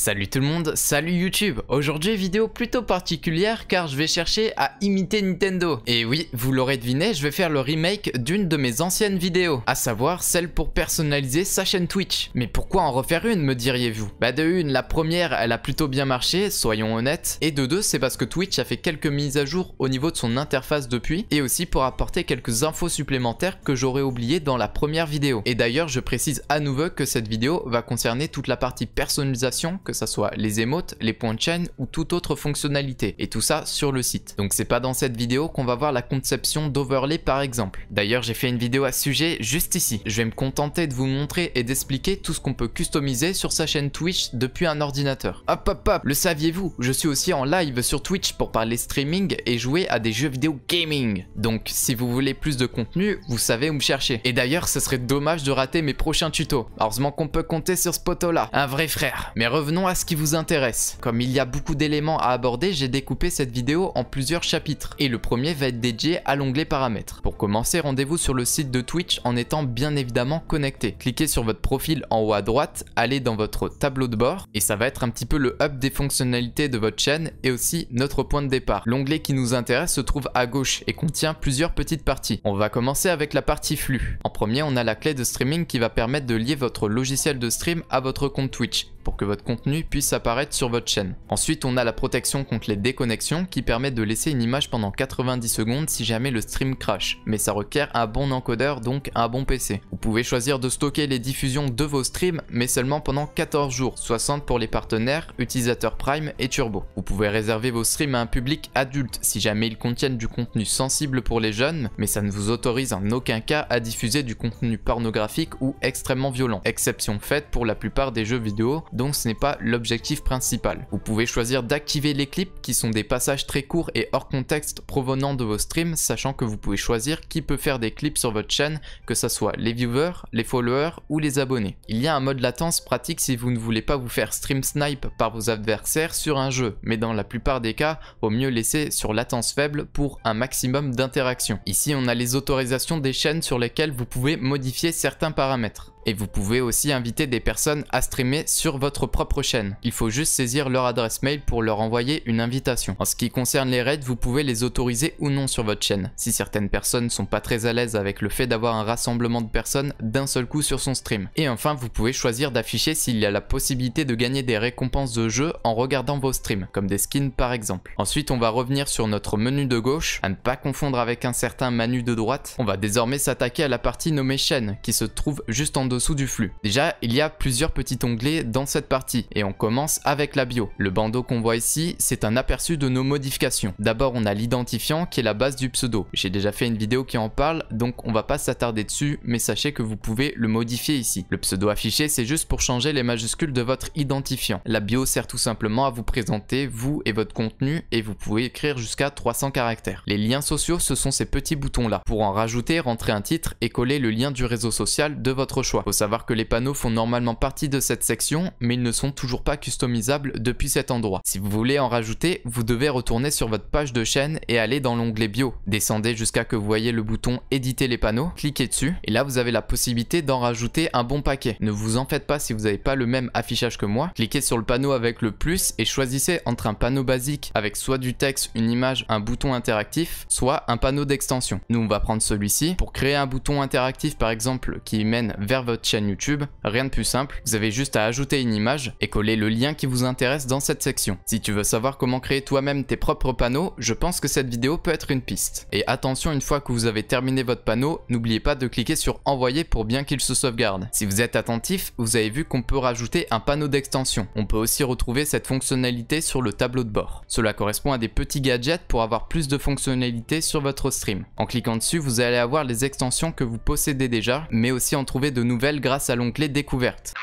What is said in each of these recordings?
Salut tout le monde, salut YouTube. Aujourd'hui vidéo plutôt particulière car je vais chercher à imiter Nintendo. Et oui, vous l'aurez deviné, je vais faire le remake d'une de mes anciennes vidéos, à savoir celle pour personnaliser sa chaîne Twitch. Mais pourquoi en refaire une, me diriez-vous? Bah de une, la première elle a plutôt bien marché, soyons honnêtes, et de deux, c'est parce que Twitch a fait quelques mises à jour au niveau de son interface depuis, et aussi pour apporter quelques infos supplémentaires que j'aurais oubliées dans la première vidéo. Et d'ailleurs je précise à nouveau que cette vidéo va concerner toute la partie personnalisation, que ça soit les émotes, les points de chaîne ou toute autre fonctionnalité, et tout ça sur le site. Donc c'est pas dans cette vidéo qu'on va voir la conception d'overlay par exemple. D'ailleurs j'ai fait une vidéo à ce sujet juste ici. Je vais me contenter de vous montrer et d'expliquer tout ce qu'on peut customiser sur sa chaîne Twitch depuis un ordinateur. Hop hop hop, le saviez-vous? Je suis aussi en live sur Twitch pour parler streaming et jouer à des jeux vidéo gaming. Donc si vous voulez plus de contenu, vous savez où me chercher. Et d'ailleurs ce serait dommage de rater mes prochains tutos. Heureusement qu'on peut compter sur ce poteau là, un vrai frère. Mais revenons à ce qui vous intéresse. Comme il y a beaucoup d'éléments à aborder, j'ai découpé cette vidéo en plusieurs chapitres et le premier va être dédié à l'onglet paramètres. Pour commencer, rendez-vous sur le site de Twitch en étant bien évidemment connecté. Cliquez sur votre profil en haut à droite, allez dans votre tableau de bord et ça va être un petit peu le hub des fonctionnalités de votre chaîne et aussi notre point de départ. L'onglet qui nous intéresse se trouve à gauche et contient plusieurs petites parties. On va commencer avec la partie flux. En premier, on a la clé de streaming qui va permettre de lier votre logiciel de stream à votre compte Twitch pour que votre contenu puisse apparaître sur votre chaîne. Ensuite, on a la protection contre les déconnexions qui permet de laisser une image pendant 90 secondes si jamais le stream crash, mais ça requiert un bon encodeur, donc un bon PC. Vous pouvez choisir de stocker les diffusions de vos streams, mais seulement pendant 14 jours, 60 pour les partenaires, utilisateurs Prime et Turbo. Vous pouvez réserver vos streams à un public adulte si jamais ils contiennent du contenu sensible pour les jeunes, mais ça ne vous autorise en aucun cas à diffuser du contenu pornographique ou extrêmement violent, exception faite pour la plupart des jeux vidéo, donc ce n'est pas l'objectif principal. Vous pouvez choisir d'activer les clips qui sont des passages très courts et hors contexte provenant de vos streams, sachant que vous pouvez choisir qui peut faire des clips sur votre chaîne, que ce soit les viewers, les followers ou les abonnés. Il y a un mode latence pratique si vous ne voulez pas vous faire stream snipe par vos adversaires sur un jeu, mais dans la plupart des cas, vaut mieux laisser sur latence faible pour un maximum d'interaction. Ici on a les autorisations des chaînes sur lesquelles vous pouvez modifier certains paramètres. Et vous pouvez aussi inviter des personnes à streamer sur votre propre chaîne. Il faut juste saisir leur adresse mail pour leur envoyer une invitation. En ce qui concerne les raids, vous pouvez les autoriser ou non sur votre chaîne. Si certaines personnes sont pas très à l'aise avec le fait d'avoir un rassemblement de personnes d'un seul coup sur son stream. Et enfin, vous pouvez choisir d'afficher s'il y a la possibilité de gagner des récompenses de jeu en regardant vos streams, comme des skins par exemple. Ensuite, on va revenir sur notre menu de gauche, à ne pas confondre avec un certain menu de droite. On va désormais s'attaquer à la partie nommée chaîne, qui se trouve juste en dessous du flux. Déjà, il y a plusieurs petits onglets dans cette partie et on commence avec la bio. Le bandeau qu'on voit ici, c'est un aperçu de nos modifications. D'abord, on a l'identifiant qui est la base du pseudo. J'ai déjà fait une vidéo qui en parle, donc on va pas s'attarder dessus, mais sachez que vous pouvez le modifier ici. Le pseudo affiché, c'est juste pour changer les majuscules de votre identifiant. La bio sert tout simplement à vous présenter vous et votre contenu et vous pouvez écrire jusqu'à 300 caractères. Les liens sociaux, ce sont ces petits boutons là. Pour en rajouter, rentrer un titre et coller le lien du réseau social de votre choix. Faut savoir que les panneaux font normalement partie de cette section, mais ils ne sont toujours pas customisables depuis cet endroit. Si vous voulez en rajouter, vous devez retourner sur votre page de chaîne et aller dans l'onglet bio. Descendez jusqu'à que vous voyez le bouton éditer les panneaux, cliquez dessus et là vous avez la possibilité d'en rajouter un bon paquet. Ne vous en faites pas si vous n'avez pas le même affichage que moi. Cliquez sur le panneau avec le plus et choisissez entre un panneau basique avec soit du texte, une image, un bouton interactif, soit un panneau d'extension. Nous on va prendre celui-ci. Pour créer un bouton interactif par exemple qui mène vers votre chaîne YouTube, rien de plus simple, vous avez juste à ajouter une image et coller le lien qui vous intéresse dans cette section. Si tu veux savoir comment créer toi-même tes propres panneaux, je pense que cette vidéo peut être une piste. Et attention, une fois que vous avez terminé votre panneau, n'oubliez pas de cliquer sur envoyer pour bien qu'il se sauvegarde. Si vous êtes attentif, vous avez vu qu'on peut rajouter un panneau d'extension. On peut aussi retrouver cette fonctionnalité sur le tableau de bord. Cela correspond à des petits gadgets pour avoir plus de fonctionnalités sur votre stream. En cliquant dessus, vous allez avoir les extensions que vous possédez déjà, mais aussi en trouver de nouvelles grâce à l'onglet découverte.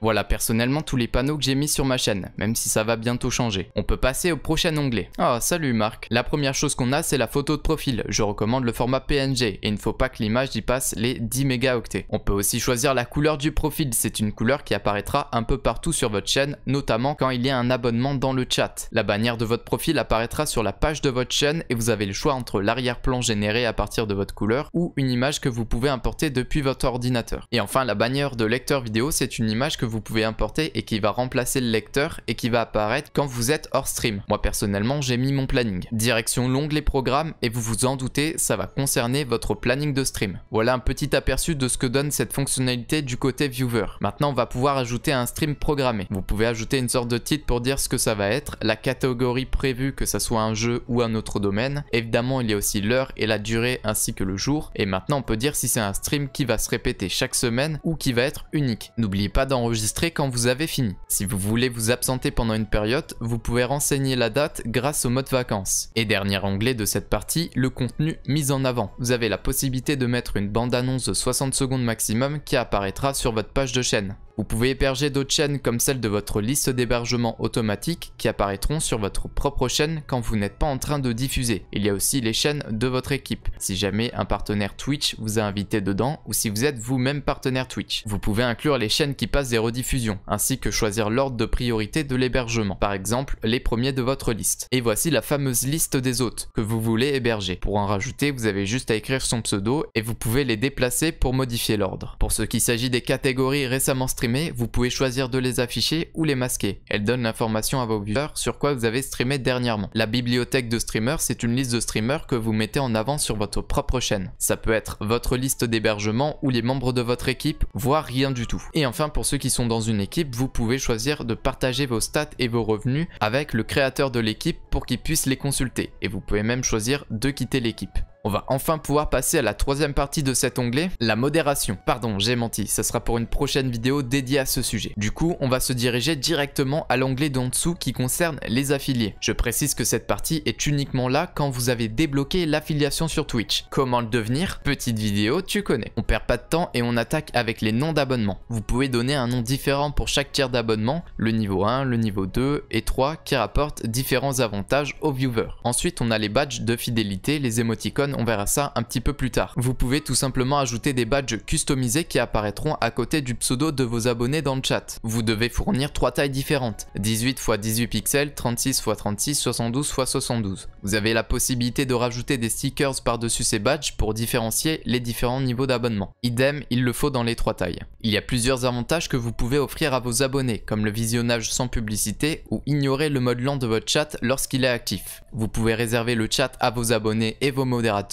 Voilà personnellement tous les panneaux que j'ai mis sur ma chaîne, même si ça va bientôt changer. On peut passer au prochain onglet. Oh salut Marc. La première chose qu'on a c'est la photo de profil. Je recommande le format PNG et il ne faut pas que l'image y passe les 10 mégaoctets. On peut aussi choisir la couleur du profil. C'est une couleur qui apparaîtra un peu partout sur votre chaîne, notamment quand il y a un abonnement dans le chat. La bannière de votre profil apparaîtra sur la page de votre chaîne et vous avez le choix entre l'arrière-plan généré à partir de votre couleur ou une image que vous pouvez importer depuis votre ordinateur. Et enfin la bannière de lecteur vidéo, c'est une image que vous pouvez importer et qui va remplacer le lecteur et qui va apparaître quand vous êtes hors stream. Moi personnellement j'ai mis mon planning. Direction l'onglet programme et vous vous en doutez, ça va concerner votre planning de stream. Voilà un petit aperçu de ce que donne cette fonctionnalité du côté viewer. Maintenant on va pouvoir ajouter un stream programmé. Vous pouvez ajouter une sorte de titre pour dire ce que ça va être, la catégorie prévue que ça soit un jeu ou un autre domaine. Évidemment il y a aussi l'heure et la durée ainsi que le jour. Et maintenant on peut dire si c'est un stream qui va se répéter chaque semaine ou qui va être unique. N'oubliez pas d'enregistrer quand vous avez fini. Si vous voulez vous absenter pendant une période, vous pouvez renseigner la date grâce au mode vacances. Et dernier onglet de cette partie, le contenu mis en avant. Vous avez la possibilité de mettre une bande-annonce de 60 secondes maximum qui apparaîtra sur votre page de chaîne. Vous pouvez héberger d'autres chaînes comme celle de votre liste d'hébergement automatique qui apparaîtront sur votre propre chaîne quand vous n'êtes pas en train de diffuser. Il y a aussi les chaînes de votre équipe, si jamais un partenaire Twitch vous a invité dedans ou si vous êtes vous-même partenaire Twitch. Vous pouvez inclure les chaînes qui passent des rediffusions, ainsi que choisir l'ordre de priorité de l'hébergement, par exemple les premiers de votre liste. Et voici la fameuse liste des hôtes que vous voulez héberger. Pour en rajouter, vous avez juste à écrire son pseudo et vous pouvez les déplacer pour modifier l'ordre. Pour ce qui s'agit des catégories récemment streamées, vous pouvez choisir de les afficher ou les masquer. Elles donnent l'information à vos viewers sur quoi vous avez streamé dernièrement. La bibliothèque de streamers, c'est une liste de streamers que vous mettez en avant sur votre propre chaîne. Ça peut être votre liste d'hébergement ou les membres de votre équipe, voire rien du tout. Et enfin, pour ceux qui sont dans une équipe, vous pouvez choisir de partager vos stats et vos revenus avec le créateur de l'équipe pour qu'il puisse les consulter. Et vous pouvez même choisir de quitter l'équipe. On va enfin pouvoir passer à la troisième partie de cet onglet, la modération. Pardon, j'ai menti, ça sera pour une prochaine vidéo dédiée à ce sujet. Du coup, on va se diriger directement à l'onglet d'en dessous qui concerne les affiliés. Je précise que cette partie est uniquement là quand vous avez débloqué l'affiliation sur Twitch. Comment le devenir? Petite vidéo, tu connais. On perd pas de temps et on attaque avec les noms d'abonnement. Vous pouvez donner un nom différent pour chaque tiers d'abonnement, le niveau 1, le niveau 2 et 3 qui rapportent différents avantages aux viewers. Ensuite, on a les badges de fidélité, les émoticônes. On verra ça un petit peu plus tard. Vous pouvez tout simplement ajouter des badges customisés qui apparaîtront à côté du pseudo de vos abonnés dans le chat. Vous devez fournir 3 tailles différentes, 18 x 18 pixels, 36 x 36, 72 x 72. Vous avez la possibilité de rajouter des stickers par-dessus ces badges pour différencier les différents niveaux d'abonnement. Idem, il le faut dans les 3 tailles. Il y a plusieurs avantages que vous pouvez offrir à vos abonnés, comme le visionnage sans publicité ou ignorer le mode lent de votre chat lorsqu'il est actif. Vous pouvez réserver le chat à vos abonnés et vos modérateurs,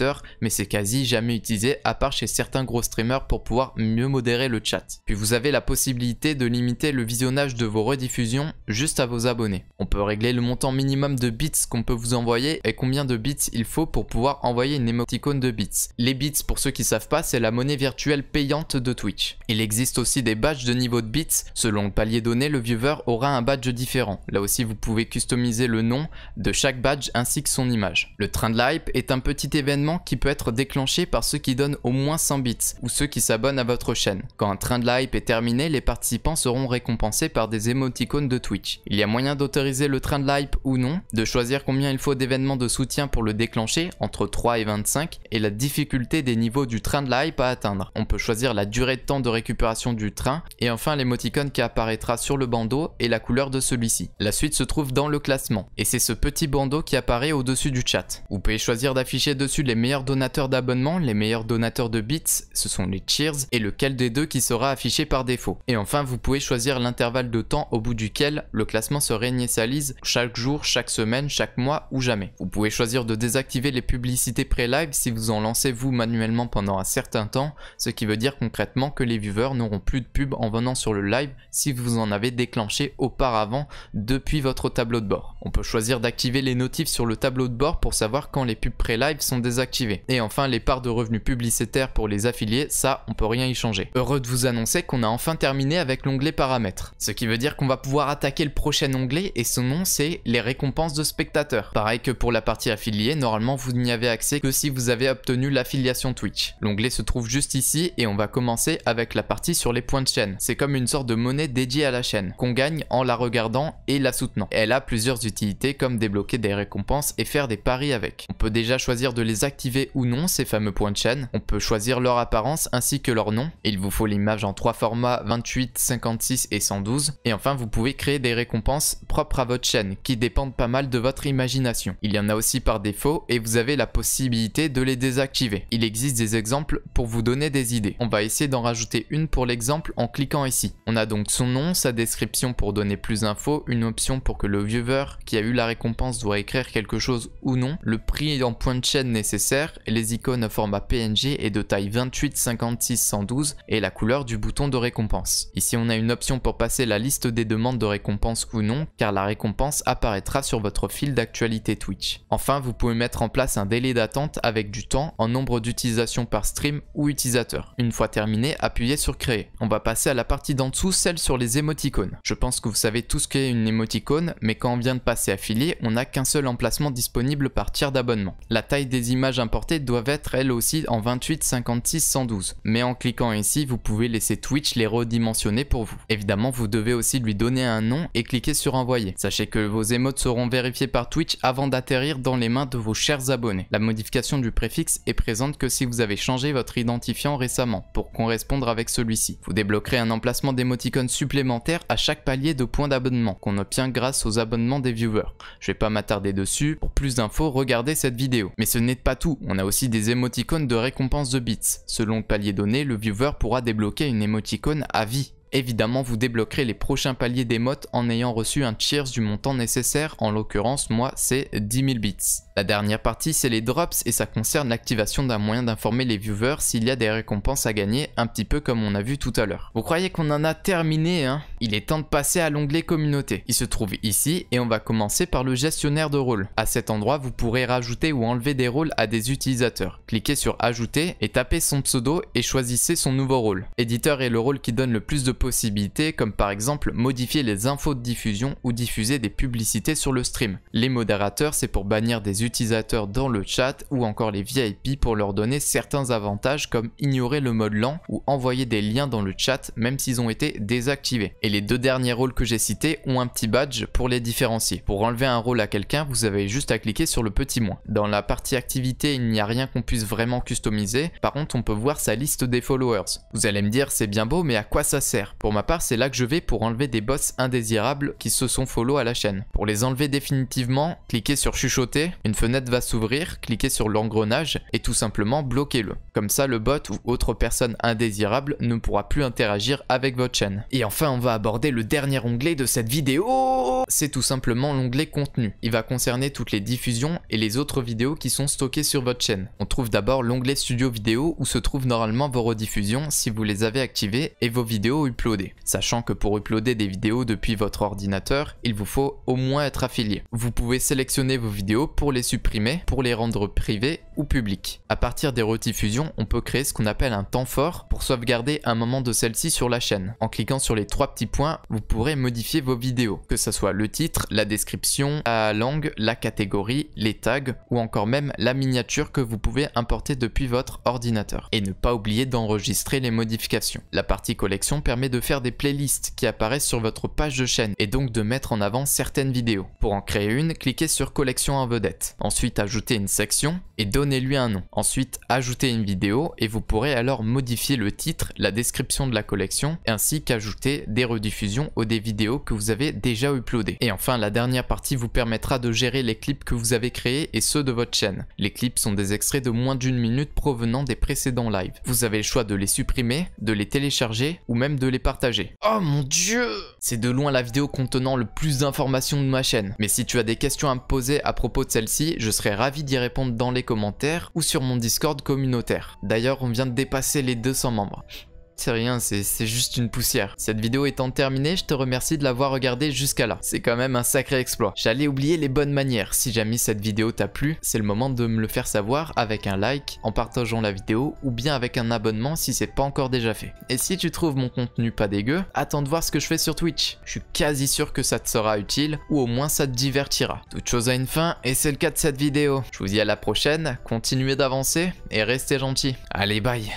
mais c'est quasi jamais utilisé à part chez certains gros streamers pour pouvoir mieux modérer le chat. Puis vous avez la possibilité de limiter le visionnage de vos rediffusions juste à vos abonnés. On peut régler le montant minimum de bits qu'on peut vous envoyer et combien de bits il faut pour pouvoir envoyer une émoticône de bits. Les bits, pour ceux qui savent pas, c'est la monnaie virtuelle payante de Twitch. Il existe aussi des badges de niveau de bits. Selon le palier donné, le viewer aura un badge différent. Là aussi, vous pouvez customiser le nom de chaque badge ainsi que son image. Le train de l'hype est un petit événement qui peut être déclenché par ceux qui donnent au moins 100 bits ou ceux qui s'abonnent à votre chaîne. Quand un train de la hype est terminé, les participants seront récompensés par des émoticônes de Twitch. Il y a moyen d'autoriser le train de la hype ou non, de choisir combien il faut d'événements de soutien pour le déclencher, entre 3 et 25, et la difficulté des niveaux du train de la hype à atteindre. On peut choisir la durée de temps de récupération du train, et enfin l'émoticône qui apparaîtra sur le bandeau et la couleur de celui-ci. La suite se trouve dans le classement, et c'est ce petit bandeau qui apparaît au-dessus du chat. Vous pouvez choisir d'afficher dessus les meilleurs donateurs d'abonnement, les meilleurs donateurs de bits, ce sont les cheers, et lequel des deux qui sera affiché par défaut. Et enfin, vous pouvez choisir l'intervalle de temps au bout duquel le classement se réinitialise chaque jour, chaque semaine, chaque mois ou jamais. Vous pouvez choisir de désactiver les publicités pré-live si vous en lancez vous manuellement pendant un certain temps, ce qui veut dire concrètement que les viewers n'auront plus de pub en venant sur le live si vous en avez déclenché auparavant depuis votre tableau de bord. On peut choisir d'activer les notifs sur le tableau de bord pour savoir quand les pubs pré-live sont désactivées. désactiver. Et enfin, les parts de revenus publicitaires pour les affiliés, ça, on peut rien y changer. Heureux de vous annoncer qu'on a enfin terminé avec l'onglet paramètres. Ce qui veut dire qu'on va pouvoir attaquer le prochain onglet et son nom c'est les récompenses de spectateurs. Pareil que pour la partie affiliée, normalement vous n'y avez accès que si vous avez obtenu l'affiliation Twitch. L'onglet se trouve juste ici et on va commencer avec la partie sur les points de chaîne. C'est comme une sorte de monnaie dédiée à la chaîne, qu'on gagne en la regardant et la soutenant. Elle a plusieurs utilités comme débloquer des récompenses et faire des paris avec. On peut déjà choisir de les activer ou non, ces fameux points de chaîne. On peut choisir leur apparence ainsi que leur nom. Il vous faut l'image en 3 formats 28, 56 et 112. Et enfin vous pouvez créer des récompenses propres à votre chaîne qui dépendent pas mal de votre imagination. Il y en a aussi par défaut et vous avez la possibilité de les désactiver. Il existe des exemples pour vous donner des idées. On va essayer d'en rajouter une pour l'exemple en cliquant ici. On a donc son nom, sa description pour donner plus d'infos, une option pour que le viewer qui a eu la récompense doit écrire quelque chose ou non, le prix en points de chaîne nécessaire, et les icônes au format PNG et de taille 28, 56, 112 et la couleur du bouton de récompense. Ici on a une option pour passer la liste des demandes de récompense ou non, car la récompense apparaîtra sur votre fil d'actualité Twitch. Enfin vous pouvez mettre en place un délai d'attente avec du temps en nombre d'utilisations par stream ou utilisateur. Une fois terminé, appuyez sur créer. On va passer à la partie d'en dessous, celle sur les émoticônes. Je pense que vous savez tout ce qu'est une émoticône, mais quand on vient de passer affilié, on n'a qu'un seul emplacement disponible par tiers d'abonnement. La taille des images importées doivent être elles aussi en 28, 56, 112. Mais en cliquant ici, vous pouvez laisser Twitch les redimensionner pour vous. Évidemment, vous devez aussi lui donner un nom et cliquer sur envoyer. Sachez que vos émotes seront vérifiées par Twitch avant d'atterrir dans les mains de vos chers abonnés. La modification du préfixe est présente que si vous avez changé votre identifiant récemment pour correspondre avec celui-ci. Vous débloquerez un emplacement d'émoticône supplémentaire à chaque palier de points d'abonnement qu'on obtient grâce aux abonnements des viewers. Je vais pas m'attarder dessus, pour plus d'infos regardez cette vidéo. Mais ce n'est pas tout, on a aussi des émoticônes de récompense de bits. Selon le palier donné, le viewer pourra débloquer une émoticône à vie. Évidemment, vous débloquerez les prochains paliers d'émotes en ayant reçu un cheers du montant nécessaire, en l'occurrence moi c'est 10 000 bits. La dernière partie c'est les drops et ça concerne l'activation d'un moyen d'informer les viewers s'il y a des récompenses à gagner, un petit peu comme on a vu tout à l'heure. Vous croyez qu'on en a terminé hein? Il est temps de passer à l'onglet communauté. Il se trouve ici et on va commencer par le gestionnaire de rôles. À cet endroit vous pourrez rajouter ou enlever des rôles à des utilisateurs. Cliquez sur ajouter et tapez son pseudo et choisissez son nouveau rôle. Éditeur est le rôle qui donne le plus de possibilités comme par exemple modifier les infos de diffusion ou diffuser des publicités sur le stream. Les modérateurs c'est pour bannir des utilisateurs dans le chat ou encore les VIP pour leur donner certains avantages comme ignorer le mode lent ou envoyer des liens dans le chat même s'ils ont été désactivés. Et les deux derniers rôles que j'ai cités ont un petit badge pour les différencier. Pour enlever un rôle à quelqu'un vous avez juste à cliquer sur le petit moins. Dans la partie activité il n'y a rien qu'on puisse vraiment customiser, par contre on peut voir sa liste des followers. Vous allez me dire c'est bien beau mais à quoi ça sert? Pour ma part, c'est là que je vais pour enlever des boss indésirables qui se sont follow à la chaîne. Pour les enlever définitivement, cliquez sur chuchoter, une fenêtre va s'ouvrir, cliquez sur l'engrenage et tout simplement bloquez-le. Comme ça, le bot ou autre personne indésirable ne pourra plus interagir avec votre chaîne. Et enfin, on va aborder le dernier onglet de cette vidéo. C'est tout simplement l'onglet contenu. Il va concerner toutes les diffusions et les autres vidéos qui sont stockées sur votre chaîne. On trouve d'abord l'onglet studio vidéo où se trouvent normalement vos rediffusions si vous les avez activées et vos vidéos uploader. Sachant que pour uploader des vidéos depuis votre ordinateur, il vous faut au moins être affilié. Vous pouvez sélectionner vos vidéos pour les supprimer, pour les rendre privées ou publiques. À partir des rediffusions, on peut créer ce qu'on appelle un temps fort pour sauvegarder un moment de celle-ci sur la chaîne. En cliquant sur les trois petits points, vous pourrez modifier vos vidéos, que ce soit le titre, la description, la langue, la catégorie, les tags ou encore même la miniature que vous pouvez importer depuis votre ordinateur. Et ne pas oublier d'enregistrer les modifications. La partie collection permet de faire des playlists qui apparaissent sur votre page de chaîne et donc de mettre en avant certaines vidéos. Pour en créer une, cliquez sur collection en vedette. Ensuite, ajoutez une section et donnez-lui un nom. Ensuite, ajoutez une vidéo et vous pourrez alors modifier le titre, la description de la collection ainsi qu'ajouter des rediffusions ou des vidéos que vous avez déjà uploadées. Et enfin, la dernière partie vous permettra de gérer les clips que vous avez créés et ceux de votre chaîne. Les clips sont des extraits de moins d'1 minute provenant des précédents lives. Vous avez le choix de les supprimer, de les télécharger ou même de les partager. Oh mon dieu! C'est de loin la vidéo contenant le plus d'informations de ma chaîne. Mais si tu as des questions à me poser à propos de celle-ci, je serai ravi d'y répondre dans les commentaires ou sur mon Discord communautaire. D'ailleurs, on vient de dépasser les 200 membres. C'est rien, c'est juste une poussière. Cette vidéo étant terminée, je te remercie de l'avoir regardée jusqu'à là. C'est quand même un sacré exploit. J'allais oublier les bonnes manières. Si jamais cette vidéo t'a plu, c'est le moment de me le faire savoir avec un like, en partageant la vidéo ou bien avec un abonnement si c'est pas encore déjà fait. Et si tu trouves mon contenu pas dégueu, attends de voir ce que je fais sur Twitch. Je suis quasi sûr que ça te sera utile ou au moins ça te divertira. Toute chose a une fin et c'est le cas de cette vidéo. Je vous dis à la prochaine, continuez d'avancer et restez gentils. Allez, bye.